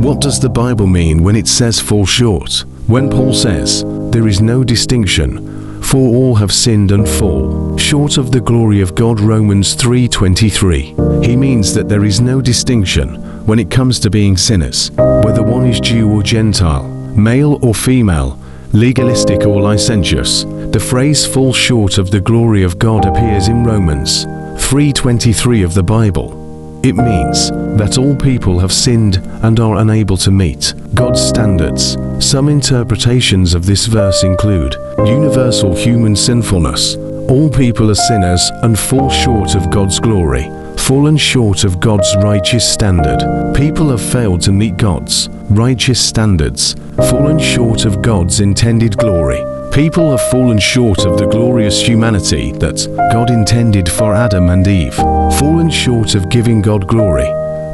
What does the Bible mean when it says fall short? When Paul says, there is no distinction, for all have sinned and fall short of the glory of God, Romans 3:23, he means that there is no distinction when it comes to being sinners, whether one is Jew or Gentile, male or female, legalistic or licentious. The phrase fall short of the glory of God appears in Romans 3:23 of the Bible. It means that all people have sinned and are unable to meet God's standards. Some interpretations of this verse include universal human sinfulness. All people are sinners and fall short of God's glory, fallen short of God's righteous standard. People have failed to meet God's righteous standards, fallen short of God's intended glory. People have fallen short of the glorious humanity that God intended for Adam and Eve, fallen short of giving God glory.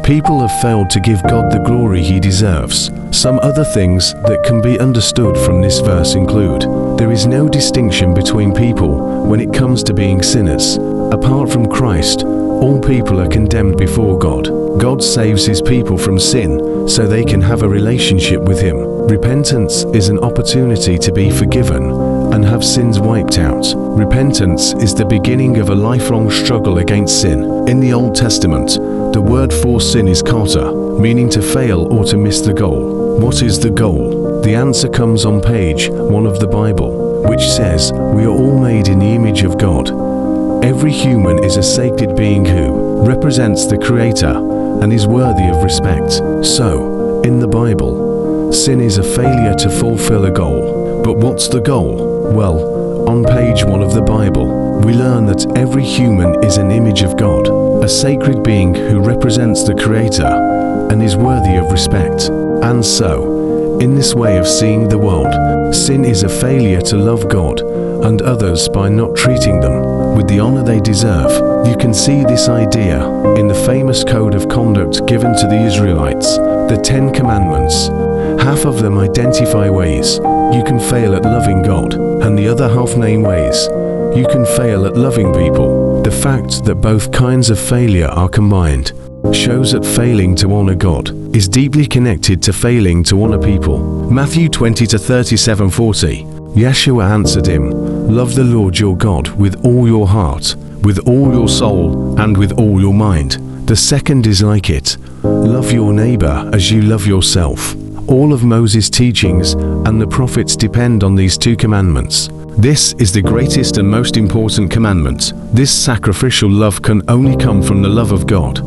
People have failed to give God the glory He deserves. Some other things that can be understood from this verse include, there is no distinction between people when it comes to being sinners. Apart from Christ, all people are condemned before God. God saves His people from sin so they can have a relationship with Him. Repentance is an opportunity to be forgiven and have sins wiped out. Repentance is the beginning of a lifelong struggle against sin. In the Old Testament, the word for sin is kata, meaning to fail or to miss the goal. What is the goal? The answer comes on page 1 of the Bible, which says, we are all made in the image of God. Every human is a sacred being who represents the Creator and is worthy of respect. So, in the Bible, sin is a failure to fulfill a goal. But what's the goal? Well, on page 1 of the Bible, we learn that every human is an image of God, a sacred being who represents the Creator and is worthy of respect. And so, in this way of seeing the world, sin is a failure to love God and others by not treating them with the honor they deserve. You can see this idea in the famous code of conduct given to the Israelites, the 10 Commandments. Half of them identify ways you can fail at loving God, and the other half name ways you can fail at loving people. The fact that both kinds of failure are combined shows that failing to honor God is deeply connected to failing to honor people. Matthew 20-37-40. Yeshua answered him, love the Lord your God with all your heart, with all your soul, and with all your mind. The second is like it. Love your neighbor as you love yourself. All of Moses' teachings and the prophets depend on these 2 commandments. This is the greatest and most important commandment. This sacrificial love can only come from the love of God.